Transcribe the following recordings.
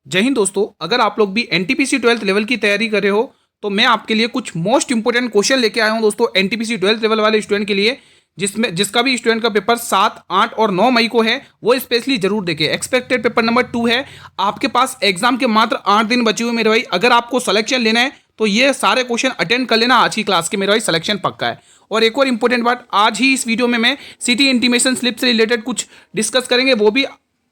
जय हिंद दोस्तों, अगर आप लोग भी एनटीपीसी 12th लेवल की तैयारी कर रहे हो तो मैं आपके लिए कुछ मोस्ट इंपोर्टेंट क्वेश्चन लेके आया हूं दोस्तों एनटीपीसी 12th लेवल वाले स्टूडेंट के लिए। जिसका भी स्टूडेंट का पेपर 7, 8 और 9 मई को है वो स्पेशली जरूर देखें। एक्सपेक्टेड पेपर नंबर 2 है। आपके पास एग्जाम के मात्र 8 दिन बचे हुए मेरे भाई। अगर आपको सिलेक्शन लेना है तो ये सारे क्वेश्चन अटेंड कर लेना आज की क्लास के मेरे भाई, सिलेक्शन पक्का है। और एक और इंपॉर्टेंट बात, आज ही इस वीडियो में मैं सिटी इंटीमेशन स्लिप से रिलेटेड कुछ डिस्कस करेंगे, वो भी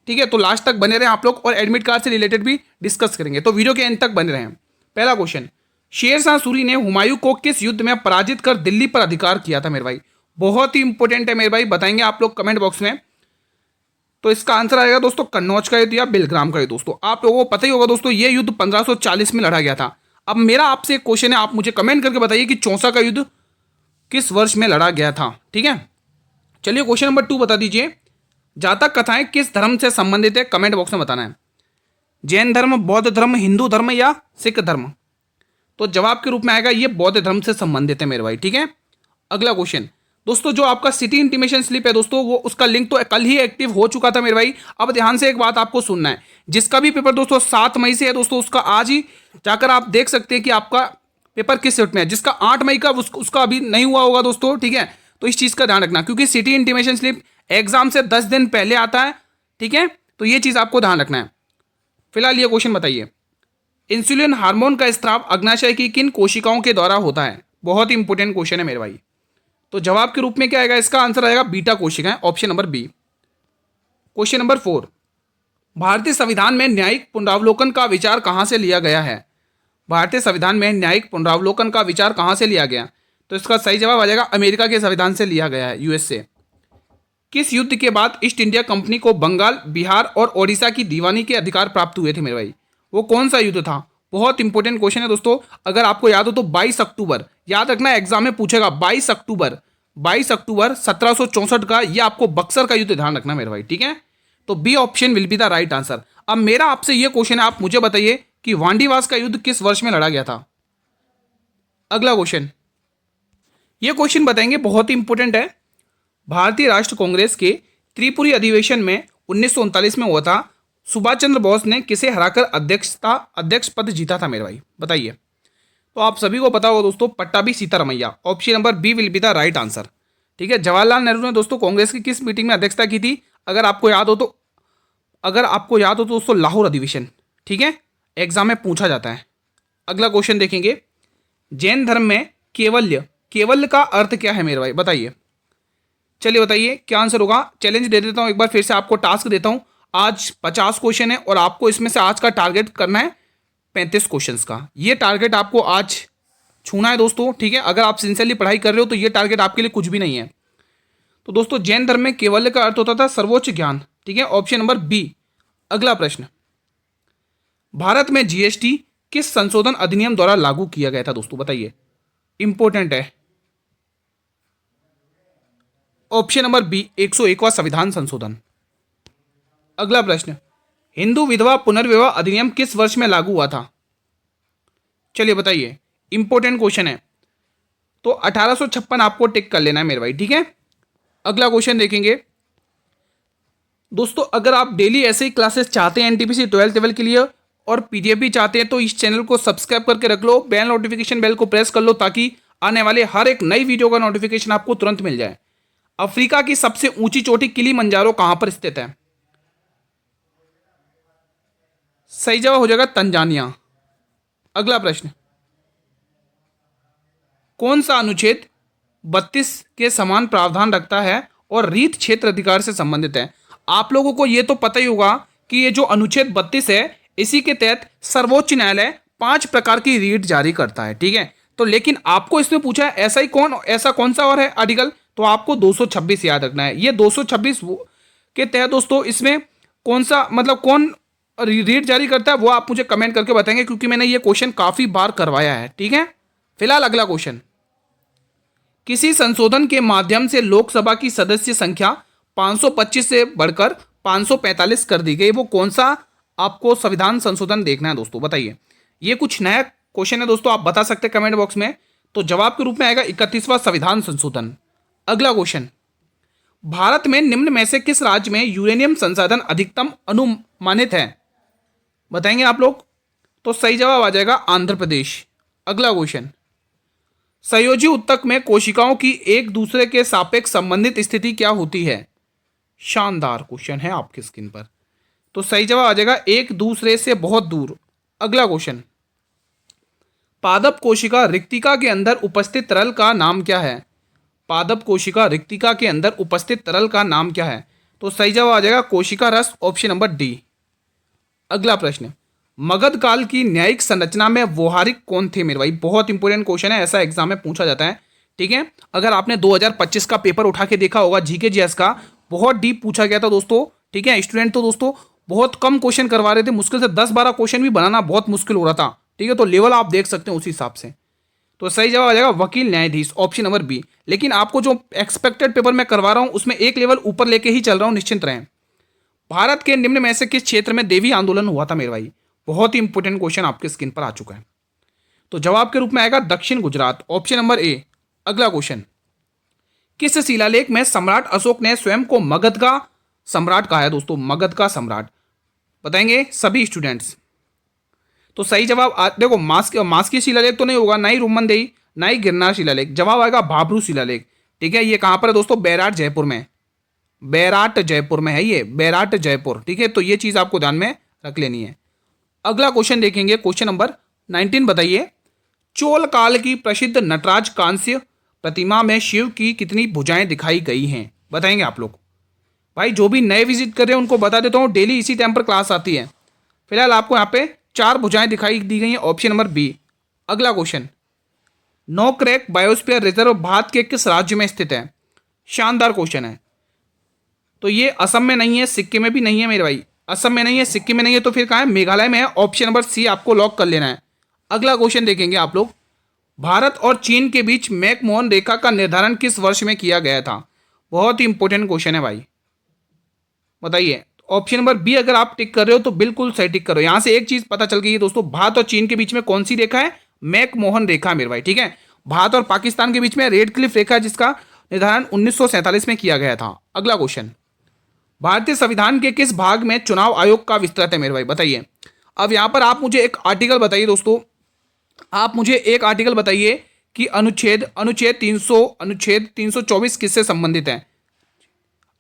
ठीक है। तो लास्ट तक बने रहें आप लोग, और एडमिट कार्ड से रिलेटेड भी डिस्कस करेंगे, तो वीडियो के एंड तक बने रहें। पहला क्वेश्चन, शेर शाह सूरी ने हुमायूं को किस युद्ध में पराजित कर दिल्ली पर अधिकार किया था मेरे भाई? बहुत ही इंपॉर्टेंट है मेरे भाई, बताएंगे आप लोग कमेंट बॉक्स में। तो इसका आंसर आएगा दोस्तों कन्नौज का युद्ध या बेलग्राम का युद्ध। दोस्तों आप लोगों को पता ही होगा दोस्तों, ये युद्ध 1540 में लड़ा गया था। अब मेरा आपसे एक क्वेश्चन है, आप मुझे कमेंट करके बताइए कि चौसा का युद्ध किस वर्ष में लड़ा गया था। ठीक है, चलिए क्वेश्चन नंबर 2 बता दीजिए। जातक कथाएं किस धर्म से संबंधित है? कमेंट बॉक्स में बताना है। जैन धर्म, बौद्ध धर्म, हिंदू धर्म या सिख धर्म? तो जवाब के रूप में आएगा ये बौद्ध धर्म से संबंधित है मेरे भाई। ठीक है, अगला क्वेश्चन दोस्तों, जो आपका सिटी इंटीमेशन स्लिप है दोस्तों, वो उसका लिंक तो कल ही एक्टिव हो चुका था मेरे भाई। अब ध्यान से एक बात आपको सुनना है, जिसका भी पेपर दोस्तों 7 मई से है दोस्तों, उसका आज ही जाकर आप देख सकते हैं कि आपका पेपर किस शिफ्ट में है। जिसका 8 मई का उसका अभी नहीं हुआ होगा दोस्तों। ठीक है, तो इस चीज़ का ध्यान रखना, क्योंकि सिटी इंटीमेशन स्लिप एग्जाम से 10 दिन पहले आता है। ठीक है, तो ये चीज़ आपको ध्यान रखना है। फिलहाल ये क्वेश्चन बताइए, इंसुलिन हार्मोन का स्त्राव अग्नाशय की किन कोशिकाओं के द्वारा होता है? बहुत ही इंपॉर्टेंट क्वेश्चन है मेरे भाई। तो जवाब के रूप में क्या आएगा? इसका आंसर आएगा बीटा कोशिकाएं, option number B. Question number 4, भारतीय संविधान में न्यायिक पुनरावलोकन का विचार कहां से लिया गया है? भारतीय संविधान में न्यायिक पुनरावलोकन का विचार कहां से लिया गया? तो इसका सही जवाब आ जाएगा अमेरिका के संविधान से लिया गया है, यूएस से। किस युद्ध के बाद ईस्ट इंडिया कंपनी को बंगाल, बिहार और ओडिशा की दीवानी के अधिकार प्राप्त हुए थे मेरे भाई? वो कौन सा युद्ध था? बहुत इंपॉर्टेंट क्वेश्चन है दोस्तों। अगर आपको याद हो तो 22 अक्टूबर, याद रखना एग्जाम में पूछेगा। 22 अक्टूबर 1764 का, ये आपको बक्सर का युद्ध ध्यान रखना मेरे भाई। ठीक है, तो B option will be the right answer. अब मेरा आपसे ये क्वेश्चन है, आप मुझे बताइए कि वांडीवास का युद्ध किस वर्ष में लड़ा गया था? अगला क्वेश्चन, ये क्वेश्चन बताएंगे, बहुत ही इंपॉर्टेंट है। भारतीय राष्ट्र कांग्रेस के त्रिपुरी अधिवेशन में 1939 में हुआ था, सुभाष चंद्र बोस ने किसे हराकर अध्यक्ष पद जीता था मेरे भाई? बताइए। तो आप सभी को पता होगा दोस्तों, Pattabhi Sitaramayya, option number B will be the right answer. ठीक है, जवाहरलाल नेहरू ने दोस्तों कांग्रेस की किस मीटिंग में अध्यक्षता की थी? अगर आपको याद हो तो दोस्तों लाहौर अधिवेशन। ठीक है, एग्जाम में पूछा जाता है। अगला क्वेश्चन देखेंगे, जैन धर्म में केवल्य का अर्थ क्या है मेरे भाई? बताइए। चलिए बताइए क्या आंसर होगा। चैलेंज दे देता हूं, एक बार फिर से आपको टास्क देता हूं। आज 50 क्वेश्चन है और आपको इसमें से आज का टारगेट करना है 35 क्वेश्चंस का। ये टारगेट आपको आज छूना है दोस्तों। ठीक है, अगर आप सिंसियरली पढ़ाई कर रहे हो तो ये टारगेट आपके लिए कुछ भी नहीं है। तो दोस्तों जैन धर्म में केवल्य का अर्थ होता था सर्वोच्च ज्ञान। ठीक है, ऑप्शन नंबर बी। अगला प्रश्न, भारत में जीएसटी किस संशोधन अधिनियम द्वारा लागू किया गया था दोस्तों? बताइए, इंपॉर्टेंट है। ऑप्शन नंबर बी 101वां संविधान संशोधन। अगला प्रश्न, हिंदू विधवा पुनर्विवाह अधिनियम किस वर्ष में लागू हुआ था? चलिए बताइए, इंपॉर्टेंट क्वेश्चन है। तो 1856 आपको टिक कर लेना है मेरे भाई। ठीक है, अगला क्वेश्चन देखेंगे दोस्तों। अगर आप डेली ऐसे ही क्लासेस चाहते हैं एनटीपीसी 12th लेवल के लिए और पीडीएफ भी चाहते हैं, तो इस चैनल को सब्सक्राइब करके रख लो, बेल नोटिफिकेशन बेल को प्रेस कर लो, ताकि आने वाले हर एक नई वीडियो का नोटिफिकेशन आपको तुरंत मिल जाए। अफ्रीका की सबसे ऊंची चोटी किलिमंजारो कहां पर स्थित है? सही जवाब हो जाएगा तंजानिया। अगला प्रश्न, कौन सा अनुच्छेद 32 के समान प्रावधान रखता है और रीत क्षेत्र अधिकार से संबंधित है? आप लोगों को यह तो पता ही होगा कि ये जो अनुच्छेद 32 है, इसी के तहत सर्वोच्च न्यायालय 5 प्रकार की रीट जारी करता है। ठीक है, तो लेकिन आपको इसमें पूछा है ऐसा कौन सा और है आर्टिकल? तो आपको 226 याद रखना है। ये 226 के तहत दोस्तों इसमें कौन सा, मतलब कौन रीट जारी करता है, वो आप मुझे कमेंट करके बताएंगे, क्योंकि मैंने ये क्वेश्चन काफी बार करवाया है। ठीक है, फिलहाल अगला क्वेश्चन, किसी संशोधन के माध्यम से लोकसभा की सदस्य संख्या 525 से बढ़कर 545 कर दी गई, वो कौन सा आपको संविधान संशोधन देखना है दोस्तों? बताइए। ये कुछ नया क्वेश्चन है दोस्तों, आप बता सकते हैं कमेंट बॉक्स में। तो जवाब के रूप में आएगा 31वां संविधान संशोधन। अगला क्वेश्चन, भारत में निम्न में से किस राज्य में यूरेनियम संसाधन अधिकतम अनुमानित है? बताएंगे आप लोग? तो सही जवाब आ जाएगा आंध्र प्रदेश। अगला क्वेश्चन, संयोजी ऊतक में कोशिकाओं की एक दूसरे के सापेक्ष संबंधित स्थिति क्या होती है? शानदार क्वेश्चन है आपकी स्क्रीन पर। तो सही जवाब आ जाएगा एक दूसरे से बहुत दूर। अगला क्वेश्चन, पादप कोशिका रिक्तिका के अंदर उपस्थित तरल का नाम क्या है? पादप कोशिका रिक्तिका के अंदर उपस्थित तरल का नाम क्या है? तो सही जवाब आ जाएगा कोशिका रस, ऑप्शन नंबर डी। अगला प्रश्न, मगध काल की न्यायिक संरचना में व्यवहारिक कौन थे मेरे भाई? बहुत इंपॉर्टेंट क्वेश्चन है, ऐसा एग्जाम में पूछा जाता है। ठीक है, अगर आपने 2025 का पेपर उठा के देखा होगा जीके जीएस का, बहुत डीप पूछा गया था दोस्तों। ठीक है, स्टूडेंट तो दोस्तों बहुत कम क्वेश्चन करवा रहे थे, मुश्किल से 10-12 क्वेश्चन भी बनाना बहुत मुश्किल हो रहा था। ठीक है, तो लेवल आप देख सकते हैं उसी हिसाब से। तो सही जवाब आ जाएगा वकील न्यायाधीश, ऑप्शन नंबर बी। लेकिन आपको जो एक्सपेक्टेड पेपर मैं करवा रहा हूं उसमें एक लेवल ऊपर लेके ही चल रहा हूं, निश्चिंत रहें। भारत के निम्न में से किस क्षेत्र में देवी आंदोलन हुआ था मेरे भाई? बहुत ही इंपॉर्टेंट क्वेश्चन आपके स्क्रीन पर आ चुका है। तो जवाब के रूप में आएगा दक्षिण गुजरात, ऑप्शन नंबर ए। अगला क्वेश्चन, किस शिलालेख में सम्राट अशोक ने स्वयं को मगध का सम्राट कहा है? दोस्तों मगध का सम्राट बताएंगे सभी स्टूडेंट्स। तो सही जवाब देखो, मास की शिलालेख तो नहीं होगा, ना ही रोमनदेही, ना ही गिरनार शिलालेख। जवाब आएगा भाबरू शिलालेख। ठीक है, ये कहां पर है दोस्तों? बैराट जयपुर में। बैराट जयपुर में है ये, बैराट जयपुर। ठीक है, तो ये चीज आपको ध्यान में रख लेनी है। अगला क्वेश्चन देखेंगे, क्वेश्चन नंबर 19 बताइए, चोल काल की प्रसिद्ध नटराज कांस्य प्रतिमा में शिव की कितनी भुजाएं दिखाई गई हैं? बताएंगे आप लोग। भाई जो भी नए विजिट कर रहे हैं उनको बता देता हूँ, डेली इसी टाइम पर क्लास आती है। फिलहाल आपको यहाँ पे 4 भुजाएं दिखाई दी गई हैं, ऑप्शन नंबर बी। अगला question, Nokrek biosphere reserve Bharat के किस राज्य में स्थित है? शानदार क्वेश्चन है। तो ये असम में नहीं है, सिक्किम में भी नहीं है मेरे भाई। असम में नहीं है, सिक्किम में नहीं है, तो फिर कहाँ है? मेघालय में है, ऑप्शन नंबर सी आपको लॉक कर लेना है। अगला क्वेश्चन देखेंगे आप लोग, भारत और चीन के बीच मैकमोहन रेखा का निर्धारण किस वर्ष में किया गया था? बहुत ही इंपॉर्टेंट क्वेश्चन है भाई, बताइए। ऑप्शन नंबर बी अगर आप टिक कर रहे हो तो बिल्कुल सही टिक करो। यहां से एक चीज पता चल गई है दोस्तों, भारत और चीन के बीच में कौन सी रेखा है? मैकमोहन रेखा मेरे भाई। ठीक है, भारत और पाकिस्तान के बीच में रेड क्लिफ रेखा, जिसका निर्धारण 1947 में किया गया था। अगला क्वेश्चन, भारतीय संविधान के किस भाग में चुनाव आयोग का विस्तृत है मेरे भाई? बताइए। अब यहां पर आप मुझे एक आर्टिकल बताइए दोस्तों, आप मुझे एक आर्टिकल बताइए कि अनुच्छेद 324 किससे संबंधित है?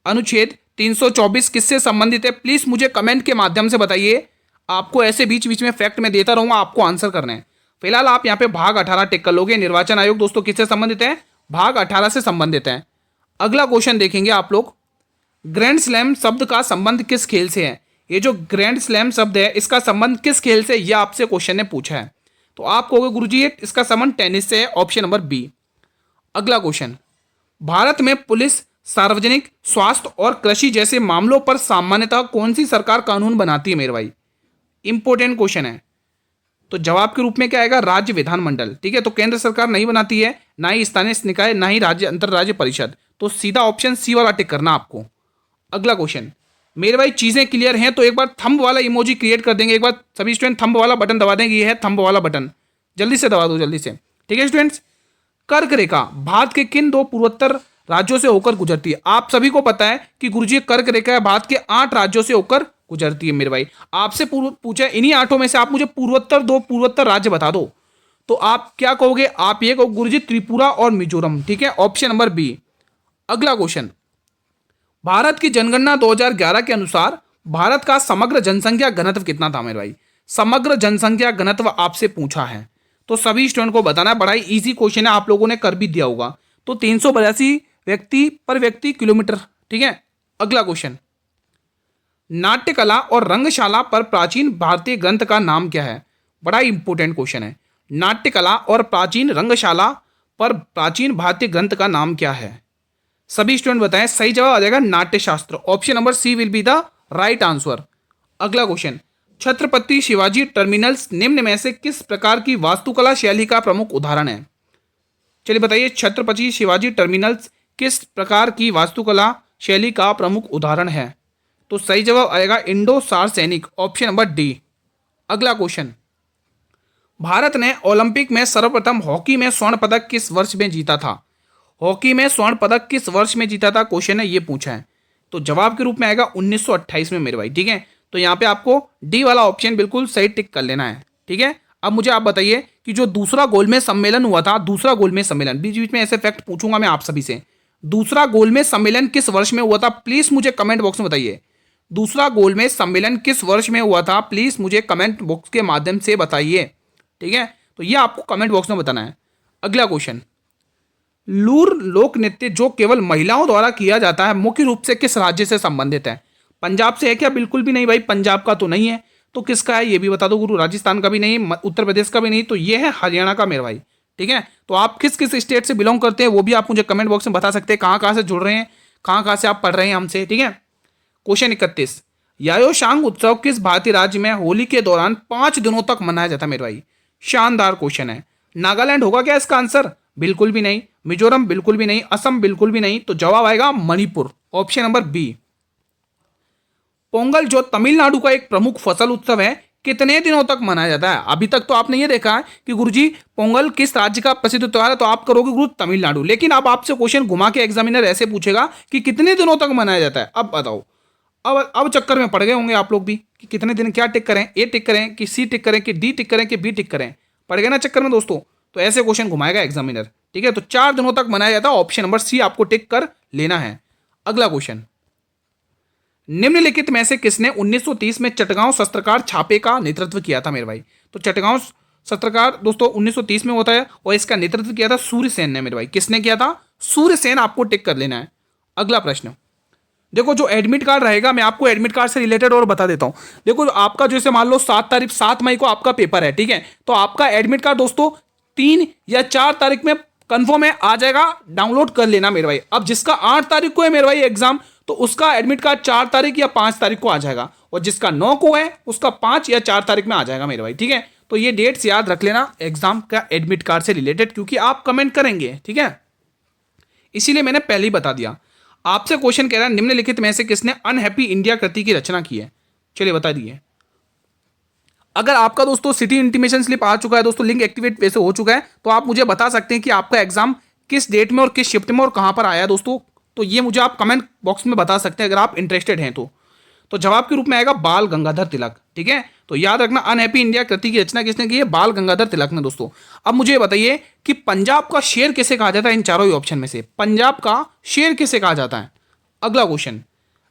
अनुच्छेद 324 किससे संबंधित है? प्लीज मुझे कमेंट के माध्यम से बताइए। आपको ऐसे बीच बीच में फैक्ट में देता रहूंगा, आपको आंसर करना है। फिलहाल आप यहां पे भाग 18 टिक कर लोगे। निर्वाचन आयोग दोस्तों किससे संबंधित है? भाग 18 से संबंधित है। अगला क्वेश्चन देखेंगे आप लोग, ग्रैंड स्लैम शब्द का संबंध किस खेल से है? ये जो ग्रैंड स्लैम शब्द है इसका संबंध किस खेल से, यह आपसे क्वेश्चन ने पूछा है। तो आप कहोगे गुरुजी इसका संबंध टेनिस से है, ऑप्शन नंबर बी। अगला क्वेश्चन, भारत में पुलिस, सार्वजनिक स्वास्थ्य और कृषि जैसे मामलों पर सामान्यतः कौन सी सरकार कानून बनाती है मेरे भाई? इंपॉर्टेंट क्वेश्चन है। तो जवाब के रूप में क्या आएगा? राज्य विधानमंडल। ठीक है, तो केंद्र सरकार नहीं बनाती है, ना ही स्थानीय निकाय, ना ही राज्य अंतरराज्य परिषद। तो सीधा ऑप्शन सी वाला टिक करना आपको। अगला क्वेश्चन, मेरे भाई चीजें क्लियर हैं तो एक बार थंब वाला इमोजी क्रिएट कर देंगे। एक बार सभी स्टूडेंट थंब वाला बटन दबा देंगे, ये है थंब वाला बटन, जल्दी से दबा दो, जल्दी से। ठीक है स्टूडेंट्स, कर्क रेखा भारत के किन 2 पूर्वोत्तर राज्यों से होकर गुजरती है? आप सभी को पता है कि गुरुजी कर्क रेखा भारत के 8 राज्यों से होकर गुजरती है मेरे भाई। आपसे पूछा इन्हीं 8 में से आप मुझे 2 पूर्वोत्तर राज्य बता दो, तो आप क्या कहोगे? आप ये कहो गुरुजी त्रिपुरा और मिजोरम। ठीक है, ऑप्शन नंबर बी। अगला क्वेश्चन, भारत की जनगणना 2011 के अनुसार भारत का समग्र जनसंख्या घनत्व कितना था मेरे भाई? समग्र जनसंख्या घनत्व आपसे पूछा है, तो सभी स्टूडेंट को बताना है। बड़ा ही इजी क्वेश्चन है, आप लोगों ने कर भी दिया होगा। तो 382 व्यक्ति किलोमीटर। ठीक है, अगला क्वेश्चन, नाट्यकला और रंगशाला पर प्राचीन भारतीय ग्रंथ का नाम क्या है? बड़ा ही इंपॉर्टेंट क्वेश्चन है। नाट्यकला और प्राचीन रंगशाला पर प्राचीन भारतीय ग्रंथ का नाम क्या है? सभी स्टूडेंट बताएं। सही जवाब आ जाएगा Natyashastra, option number C will be the right answer. अगला क्वेश्चन, छत्रपति शिवाजी टर्मिनल्स निम्न में से किस प्रकार की वास्तुकला शैली का प्रमुख उदाहरण है? चलिए बताइए, छत्रपति शिवाजी टर्मिनल्स किस प्रकार की वास्तुकला शैली का प्रमुख उदाहरण है? तो सही जवाब आएगा इंडो सार्वसैनिक, ऑप्शन नंबर डी। अगला क्वेश्चन, भारत ने ओलंपिक में सर्वप्रथम हॉकी में स्वर्ण पदक किस वर्ष में जीता था? हॉकी में स्वर्ण पदक किस वर्ष में जीता था, क्वेश्चन है ये पूछा है। तो जवाब के रूप में आएगा 1928 में मेरे भाई। ठीक है, तो यहाँ पे आपको डी वाला ऑप्शन बिल्कुल सही टिक कर लेना है। ठीक है, अब मुझे आप बताइए कि जो दूसरा गोलमेज सम्मेलन हुआ था, दूसरा गोलमेज सम्मेलन, बीच बीच में ऐसे फैक्ट पूछूंगा मैं आप सभी से, दूसरा गोलमेज सम्मेलन किस वर्ष में हुआ था, प्लीज मुझे कमेंट बॉक्स में बताइए। दूसरा गोलमेज सम्मेलन किस वर्ष में हुआ था, प्लीज मुझे कमेंट बॉक्स के माध्यम से बताइए। ठीक है, तो ये आपको कमेंट बॉक्स में बताना है। अगला क्वेश्चन, लूर लोक नृत्य जो केवल महिलाओं द्वारा किया जाता है मुख्य रूप से किस राज्य से संबंधित है? पंजाब से है क्या? बिल्कुल भी नहीं भाई, पंजाब का तो नहीं है। तो किसका है ये भी बता दो गुरु। राजस्थान का भी नहीं, उत्तर प्रदेश का भी नहीं, तो ये है हरियाणा का मेरे भाई। ठीक है, तो आप किस किस स्टेट से बिलोंग करते हैं वो भी आप मुझे कमेंट बॉक्स में बता सकते हैं। कहाँ कहाँ से जुड़ रहे हैं, कहाँ कहाँ से आप पढ़ रहे हैं हमसे। ठीक है, क्वेश्चन 31, यायोशांग उत्सव किस भारतीय राज्य में होली के दौरान 5 दिनों तक मनाया जाता है मेरे भाई? शानदार क्वेश्चन है। नागालैंड होगा क्या इसका आंसर? बिल्कुल भी नहीं। मिजोरम बिल्कुल भी नहीं। असम बिल्कुल भी नहीं। तो जवाब आएगा Manipur, option number B. Pongal जो तमिलनाडु का एक प्रमुख फसल उत्सव है कितने दिनों तक मनाया जाता है? अभी तक तो आपने ये देखा है कि गुरुजी पोंगल किस राज्य का प्रसिद्ध त्योहार है, तो आप करोगे गुरु तमिलनाडु। लेकिन अब आपसे क्वेश्चन घुमा के एग्जामिनर ऐसे पूछेगा कि कितने दिनों तक मनाया जाता है। अब बताओ, अब चक्कर में पड़ गए होंगे आप लोग भी कि कितने दिन, क्या टिक करें, ए टिक करें कि सी टिक करें कि डी टिक करें कि बी टिक करें। पड़ गए ना चक्कर में दोस्तों? तो ऐसे क्वेश्चन घुमाएगा एग्जामिनर। ठीक है, तो 4 दिनों तक मनाया जाता है, ऑप्शन नंबर सी आपको टिक कर लेना है। अगला क्वेश्चन, निम्नलिखित में से किसने 1930 में चटगांव शस्त्रकार छापे का नेतृत्व किया था मेरे भाई? तो चटगांव शस्त्रकार दोस्तों 1930 में होता है और इसका नेतृत्व किया था सूर्यसेन ने मेरे भाई। किसने किया था? सूर्यसेन, आपको टिक कर लेना है। अगला प्रश्न, देखो जो एडमिट कार्ड रहेगा, मैं आपको एडमिट कार्ड से रिलेटेड और बता देता हूं। देखो आपका जैसे मान लो 7 मई को आपका पेपर है। ठीक है, तो आपका एडमिट कार्ड दोस्तों 3 या 4 तारीख में कंफर्म है, आ जाएगा, डाउनलोड कर लेना मेरे भाई। अब जिसका 8 तारीख को है मेरे भाई एग्जाम, तो उसका एडमिट कार्ड 4 तारीख या 5 तारीख को आ जाएगा, और जिसका 9 को है उसका 5 या 4 तारीख में आ जाएगा मेरे भाई। ठीक है, तो ये डेट्स याद रख लेना एग्जाम का एडमिट कार्ड से रिलेटेड, क्योंकि आप कमेंट करेंगे। ठीक है, इसीलिए मैंने पहले ही बता दिया। आपसे क्वेश्चन कह रहा है निम्नलिखित में से किसने अनहैप्पी इंडिया कृति की रचना की है? चलिए बता दिए। अगर आपका दोस्तों सिटी इंटीमेशन स्लिप आ चुका है दोस्तों, लिंक एक्टिवेट वैसे हो चुका है, तो आप मुझे बता सकते हैं कि आपका एग्जाम किस डेट में और किस शिफ्ट में और कहां पर आया है दोस्तों। तो ये मुझे आप कमेंट बॉक्स में बता सकते हैं अगर आप इंटरेस्टेड हैं तो जवाब के रूप में आएगा बाल गंगाधर तिलक। ठीक है, तो याद रखना अनहैप्पी इंडिया कृति की रचना किसने की है? बाल गंगाधर तिलक ने दोस्तों। अब मुझे बताइए कि पंजाब का शेर किसे कहा जाता है? इन चारों ही ऑप्शन में से पंजाब का शेर किसे कहा जाता है? अगला क्वेश्चन,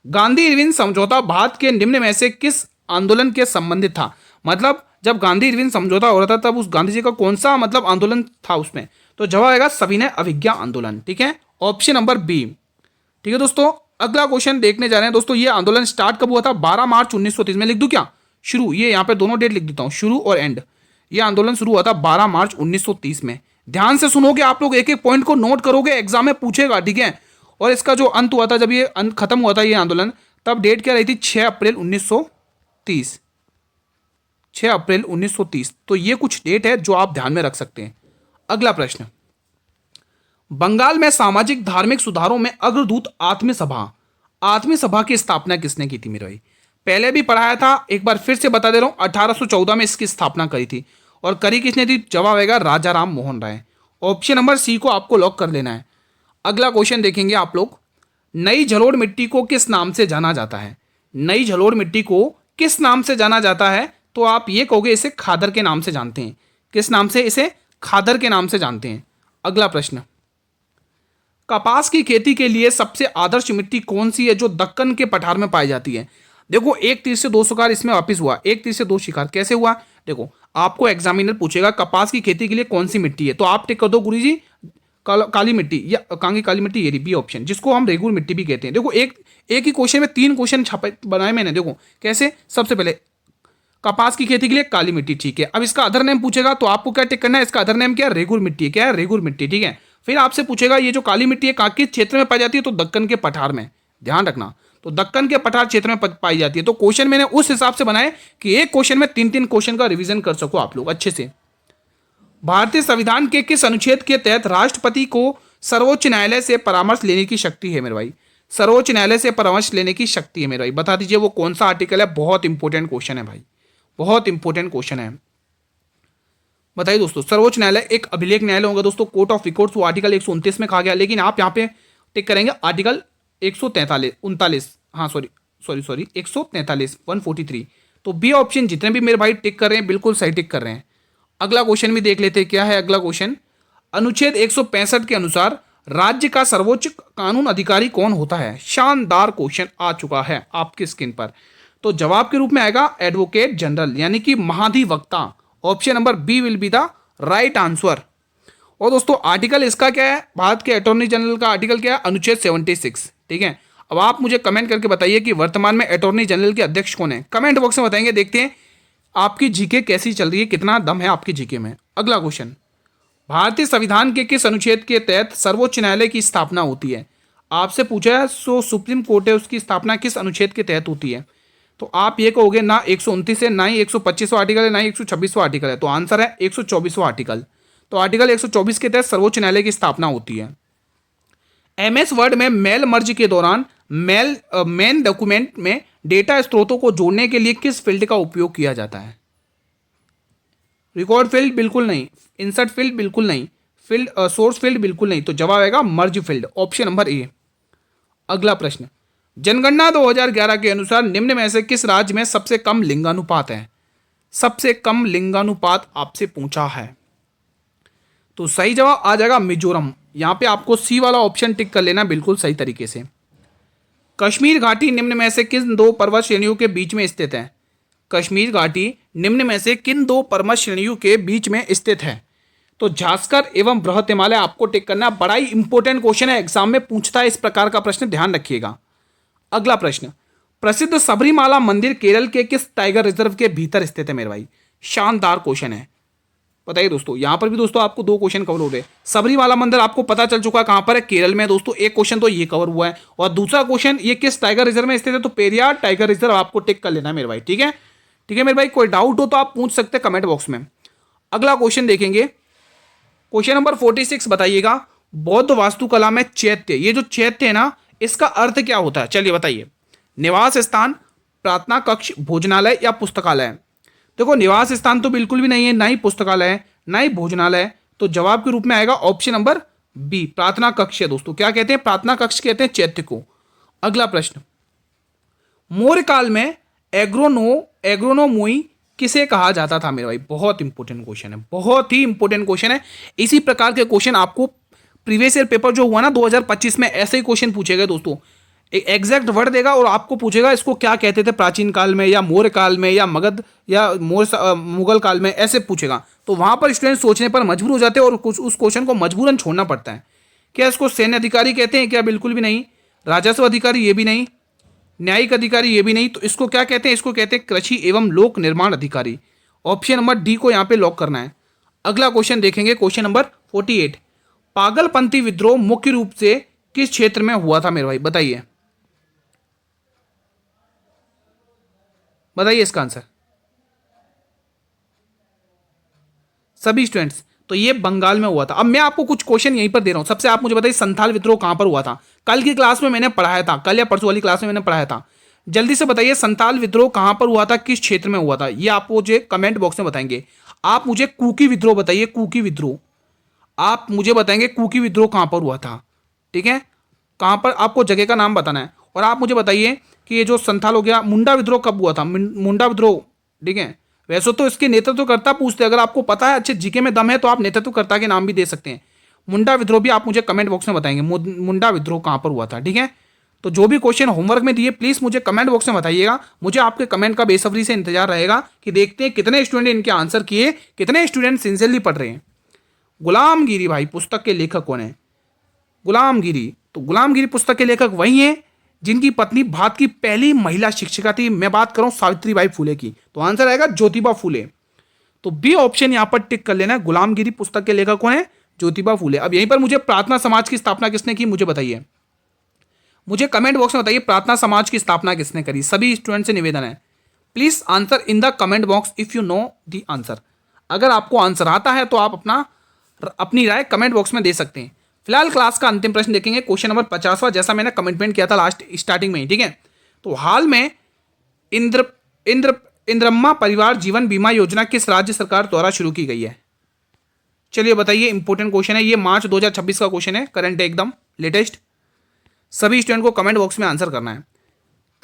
गांधी इरविन समझौता भारत के निम्न में से किस आंदोलन के संबंधित था? मतलब जब गांधी इरविन समझौता हो रहा था तब उस गांधी जी का कौन सा मतलब आंदोलन था उसमें? तो जवाब आएगा सविनय अवज्ञा आंदोलन। ठीक है, ऑप्शन नंबर बी। ठीक है दोस्तों, अगला क्वेश्चन देखने जा रहे हैं दोस्तों। ये आंदोलन स्टार्ट कब हुआ था? 12 मार्च 1930 में। लिख दूं क्या शुरू? ये यहाँ पे दोनों डेट लिख देता हूँ, शुरू और एंड। ये आंदोलन शुरू हुआ था 12 मार्च 1930 में। ध्यान से सुनोगे आप लोग, एक एक पॉइंट को नोट करोगे, एग्जाम में पूछेगा। ठीक है, और इसका जो अंत हुआ था, जब ये अंत खत्म हुआ था ये आंदोलन, तब डेट क्या रही थी? 6 अप्रैल 1930। 6 अप्रैल 1930। तो ये कुछ डेट है जो आप ध्यान में रख सकते हैं। अगला प्रश्न, बंगाल में सामाजिक धार्मिक सुधारों में अग्रदूत आत्मी सभा की स्थापना किसने की थी मेरे भाई? पहले भी पढ़ाया था, एक बार फिर से बता दे रहा हूं, 1814 में इसकी स्थापना करी थी। और करी किसने थी? जवाब आएगा राजा राम मोहन राय। ऑप्शन नंबर सी को आपको लॉक कर लेना है। अगला क्वेश्चन देखेंगे आप लोग, नई जलोढ़ मिट्टी को किस नाम से जाना जाता है? नई जलोढ़ मिट्टी को किस नाम से जाना जाता है? तो आप ये कहोगे इसे खादर के नाम से जानते हैं। किस नाम से? इसे खादर के नाम से जानते हैं। अगला प्रश्न, कपास की खेती के लिए सबसे आदर्श मिट्टी कौन सी है जो दक्कन के पठार में पाई जाती है? देखो एक तीर से दो शिकार इसमें वापिस हुआ, एक तीर से दो शिकार कैसे हुआ? देखो आपको एग्जामिनर पूछेगा कपास की खेती के लिए कौन सी मिट्टी है, तो आप टिक कर दो गुरुजी काली मिट्टी या कांगी काली मिट्टी, ये बी ऑप्शन, जिसको हम रेगुलर मिट्टी भी कहते हैं। देखो एक ही क्वेश्चन में 3 क्वेश्चन छापे बनाए मैंने। देखो कैसे, सबसे पहले कपास की खेती के लिए काली मिट्टी, ठीक है। अब इसका अदर नेम पूछेगा तो आपको क्या टिक करना है? इसका अदर नेम क्या है? रेगुलर मिट्टी। क्या है? रेगुलर मिट्टी, ठीक है। फिर आपसे पूछेगा ये जो काली मिट्टी है किस क्षेत्र में पाई जाती है? तो दक्कन के पठार में, ध्यान रखना। तो दक्कन के पठार क्षेत्र में पाई जाती है। तो क्वेश्चन मैंने उस हिसाब से बनाए कि एक क्वेश्चन में 3 क्वेश्चन का रिवीजन कर सको आप लोग अच्छे से। भारतीय संविधान के किस अनुच्छेद के तहत राष्ट्रपति को सर्वोच्च न्यायालय से परामर्श लेने की शक्ति है मेरे भाई? सर्वोच्च न्यायालय से परामर्श लेने की शक्ति है मेरे भाई, बता दीजिए वो कौन सा आर्टिकल है? बहुत इंपॉर्टेंट क्वेश्चन है भाई, बहुत इंपॉर्टेंट क्वेश्चन है, बताइए दोस्तों। सर्वोच्च न्यायालय एक अभिलेख न्यायालय होगा दोस्तों, कोर्ट ऑफ रिकॉर्ड्स, वो आर्टिकल 129 में कहा गया, लेकिन आप यहाँ पे टिक करेंगे आर्टिकल 143 हाँ सॉरी सॉरी 143 143। तो बी ऑप्शन जितने भी मेरे भाई टिक कर रहे हैं बिल्कुल सही टिक कर रहे हैं। अगला क्वेश्चन भी देख लेते हैं क्या है अगला क्वेश्चन। अनुच्छेद 165 के अनुसार राज्य का सर्वोच्च कानून अधिकारी कौन होता है? शानदार क्वेश्चन आ चुका है आपकी स्क्रीन पर। तो जवाब के रूप में आएगा एडवोकेट जनरल यानी कि महाधिवक्ता। Option number B will be the right answer. और दोस्तों आर्टिकल इसका क्या है? भारत के अटॉर्नी जनरल का आर्टिकल क्या है? अनुच्छेद 76। ठीक है, अब आप मुझे कमेंट करके बताइए कि वर्तमान में अटॉर्नी जनरल के अध्यक्ष कौन है। कमेंट बॉक्स में बताएंगे, देखते हैं आपकी जीके कैसी चल रही है, कितना दम है आपकी जीके में। अगला क्वेश्चन, भारतीय संविधान के किस अनुच्छेद के तहत सर्वोच्च न्यायालय की स्थापना होती है? आपसे पूछा है सो सुप्रीम कोर्ट है उसकी स्थापना किस अनुच्छेद के तहत होती है? तो आप ये कहोगे ना 129 है, ना ही 125वां आर्टिकल है, ना ही 126वां आर्टिकल है। तो आंसर है 124वां आर्टिकल। तो आर्टिकल 124 के तहत सर्वोच्च न्यायालय की स्थापना होती है। एमएस वर्ड में मेल मर्ज के दौरान मेन डॉक्यूमेंट में डेटा स्रोतों को जोड़ने के लिए किस फील्ड का उपयोग किया जाता है? रिकॉर्ड फील्ड बिल्कुल नहीं, इंसर्ट फील्ड बिल्कुल नहीं, फील्ड सोर्स फील्ड बिल्कुल नहीं। तो जवाब आएगा मर्ज फील्ड, ऑप्शन नंबर ए। अगला प्रश्न, जनगणना 2011 के अनुसार निम्न में से किस राज्य में सबसे कम लिंगानुपात है? सबसे कम लिंगानुपात आपसे पूछा है। तो सही जवाब आ जाएगा मिजोरम। यहां पे आपको सी वाला ऑप्शन टिक कर लेना बिल्कुल सही तरीके से। कश्मीर घाटी निम्न में से किन दो पर्वत श्रेणियों के बीच में स्थित है? कश्मीर घाटी निम्न में से किन दो पर्वत श्रेणियों के बीच में स्थित है? तो झांसकर एवं बृहत हिमालय आपको टिक करना। बड़ा ही इंपॉर्टेंट क्वेश्चन है, एग्जाम में पूछता है इस प्रकार का प्रश्न, ध्यान रखिएगा। अगला प्रश्न, प्रसिद्ध सबरीमाला मंदिर केरल के किस टाइगर रिजर्व के भीतर स्थित है मेरे भाई? शानदार क्वेश्चन है, बताइए दोस्तों। यहां पर भी दोस्तों आपको दो क्वेश्चन कवर हो रहे हैं। सबरीमाला मंदिर आपको पता चल चुका है कहां पर है, केरल में दोस्तों। एक क्वेश्चन तो ये कवर हुआ है, और दूसरा क्वेश्चन ये किस टाइगर रिजर्व में स्थित है? तो पेरियार टाइगर रिजर्व आपको टिक कर लेना है मेरे भाई। ठीक है, ठीक है मेरे भाई, कोई डाउट हो तो आप पूछ सकते हैं कमेंट बॉक्स में। अगला क्वेश्चन देखेंगे, क्वेश्चन नंबर 46 बताइएगा। बौद्ध वास्तुकला में चैत्य, ये जो चैत्य है ना, इसका अर्थ क्या होता है? चलिए बताइए। निवास स्थान, प्रार्थना कक्ष, भोजनालय या पुस्तकालय? देखो निवास स्थान तो बिल्कुल भी नहीं है, ना ही पुस्तकालय है, ना ही भोजनालय। तो जवाब के रूप में आएगा ऑप्शन नंबर बी, प्रार्थना कक्ष है दोस्तों। क्या कहते हैं? प्रार्थना कक्ष कहते हैं चैत्य को। अगला प्रश्न, मौर्य काल में एग्रोनोमोई किसे कहा जाता था मेरे भाई? बहुत इंपॉर्टेंट क्वेश्चन है, बहुत ही इंपॉर्टेंट क्वेश्चन है। इसी प्रकार के क्वेश्चन आपको प्रीवियस ईयर पेपर जो हुआ ना 2025 में, ऐसे ही क्वेश्चन पूछे गए दोस्तों। एक एग्जैक्ट वर्ड देगा और आपको पूछेगा इसको क्या कहते थे प्राचीन काल में, या मौर्य काल में, या मगध, या मुगल काल में, ऐसे पूछेगा। तो वहां पर स्टूडेंट सोचने पर मजबूर हो जाते हैं और कुछ उस क्वेश्चन को मजबूरन छोड़ना पड़ता है। क्या इसको सैन्य अधिकारी कहते हैं? क्या बिल्कुल भी नहीं। राजस्व अधिकारी ये भी नहीं, न्यायिक अधिकारी ये भी नहीं। तो इसको क्या कहते हैं? इसको कहते हैं कृषि एवं लोक निर्माण अधिकारी। ऑप्शन नंबर डी को यहाँ पे लॉक करना है। अगला क्वेश्चन देखेंगे, क्वेश्चन नंबर 48। पागलपंथी विद्रोह मुख्य रूप से किस क्षेत्र में हुआ था मेरे भाई? बताइए, बताइए इसका आंसर सभी स्टूडेंट्स। तो ये बंगाल में हुआ था। अब मैं आपको कुछ क्वेश्चन यहीं पर दे रहा हूं। सबसे आप मुझे बताइए संथाल विद्रोह कहां पर हुआ था? कल की क्लास में मैंने पढ़ाया था, कल या परसों वाली क्लास में मैंने पढ़ाया था। जल्दी से बताइए संथाल विद्रोह कहां पर हुआ था, किस क्षेत्र में हुआ था? ये आप मुझे कमेंट बॉक्स में बताएंगे। आप मुझे कुकी विद्रोह बताइए, कुकी विद्रोह आप मुझे बताएंगे कुकी विद्रोह कहां पर हुआ था। ठीक है, कहां पर आपको जगह का नाम बताना है। और आप मुझे बताइए कि ये जो संथाल हो गया, मुंडा विद्रोह कब हुआ था? मुंडा विद्रोह, ठीक है। वैसे तो इसके नेतृत्वकर्ता पूछते, अगर आपको पता है, अच्छे जीके में दम है, तो आप नेतृत्वकर्ता के नाम भी दे सकते हैं। मुंडा विद्रोह भी आप मुझे कमेंट बॉक्स में बताएंगे मुंडा विद्रोह कहां पर हुआ था। ठीक है, तो जो भी क्वेश्चन होमवर्क में दिए प्लीज मुझे कमेंट बॉक्स में बताइएगा। मुझे आपके कमेंट का बेसब्री से इंतजार रहेगा कि देखते हैं कितने स्टूडेंट इनके आंसर किए, कितने स्टूडेंट सिंसियरली पढ़ रहे हैं। गुलामगिरी भाई पुस्तक के लेखक कौन है? गुलामगिरी, तो गुलामगिरी पुस्तक के लेखक वही हैं जिनकी पत्नी भारत की पहली महिला शिक्षिका थी। मैं बात कर रहा हूं सावित्रीबाई फुले की। तो आंसर आएगा ज्योतिबा फुले। तो बी ऑप्शन यहां पर टिक कर लेना है। गुलामगिरी पुस्तक के लेखक कौन है? ज्योतिबा फुले। अब यहीं पर मुझे प्रार्थना समाज की स्थापना किसने की, मुझे बताइए। मुझे कमेंट बॉक्स में बताइए प्रार्थना समाज की स्थापना किसने करी। सभी स्टूडेंट से निवेदन है, please answer in the comment box if you know the answer. अगर आपको आंसर आता है तो आप अपनी राय कमेंट बॉक्स में दे सकते हैं। फिलहाल क्लास का अंतिम प्रश्न देखेंगे, क्वेश्चन नंबर 50वां, जैसा मैंने कमिटमेंट किया था लास्ट स्टार्टिंग में ही। ठीक है, तो हाल में इंद्रम्मा परिवार जीवन बीमा योजना किस राज्य सरकार द्वारा शुरू की गई है? चलिए बताइए, इंपॉर्टेंट क्वेश्चन है ये, मार्च 2026 का क्वेश्चन है, करंट है एकदम लेटेस्ट। सभी स्टूडेंट को कमेंट बॉक्स में आंसर करना है।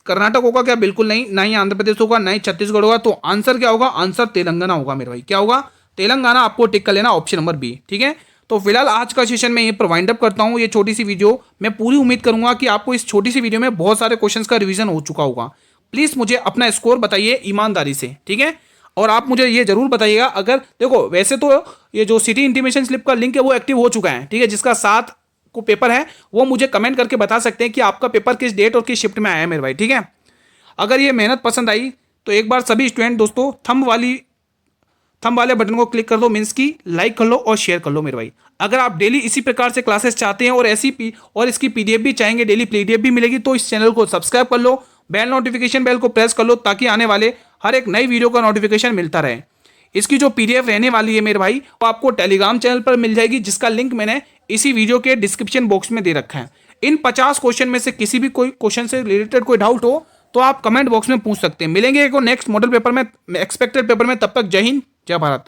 कर्नाटक होगा क्या? बिल्कुल नहीं, ना ही आंध्र प्रदेश होगा, ना ही छत्तीसगढ़ होगा। तो आंसर क्या होगा? आंसर तेलंगाना होगा मेरे भाई। क्या होगा? तेलंगाना। आपको टिक कर लेना ऑप्शन नंबर बी। ठीक है, तो फिलहाल आज का सेशन मैं ये पर वाइंड अप करता हूँ। ये छोटी सी वीडियो, मैं पूरी उम्मीद करूंगा कि आपको इस छोटी सी वीडियो में बहुत सारे क्वेश्चंस का रिवीजन हो चुका होगा। प्लीज मुझे अपना स्कोर बताइए ईमानदारी से, ठीक है। और आप मुझे ये जरूर बताइएगा, अगर देखो वैसे तो ये जो सिटी इंटीमेशन स्लिप का लिंक है वो एक्टिव हो चुका है, ठीक है। जिसका 7 को पेपर है वो मुझे कमेंट करके बता सकते हैं कि आपका पेपर किस डेट और किस शिफ्ट में आया है मेरे भाई, ठीक है। अगर ये मेहनत पसंद आई तो एक बार सभी स्टूडेंट दोस्तों थंब वाले बटन को क्लिक कर दो, मीन्स की लाइक कर लो और शेयर कर लो मेरे भाई। अगर आप डेली इसी प्रकार से क्लासेस चाहते हैं और इसकी पीडीएफ भी चाहेंगे, डेली पीडीएफ भी मिलेगी, तो इस चैनल को सब्सक्राइब कर लो, बेल नोटिफिकेशन बेल को प्रेस कर लो, ताकि आने वाले हर एक नई वीडियो का नोटिफिकेशन मिलता रहे। इसकी जो पीडीएफ रहने वाली है मेरे भाई, वो आपको टेलीग्राम चैनल पर मिल जाएगी, जिसका लिंक मैंने इसी वीडियो के डिस्क्रिप्शन बॉक्स में दे रखा है। इन 50 क्वेश्चन में से किसी भी कोई क्वेश्चन से रिलेटेड कोई डाउट हो तो आप कमेंट बॉक्स में पूछ सकते हैं। मिलेंगे एक नेक्स्ट मॉडल पेपर में, एक्सपेक्टेड पेपर में। तब तक जय हिंद, जय भारत।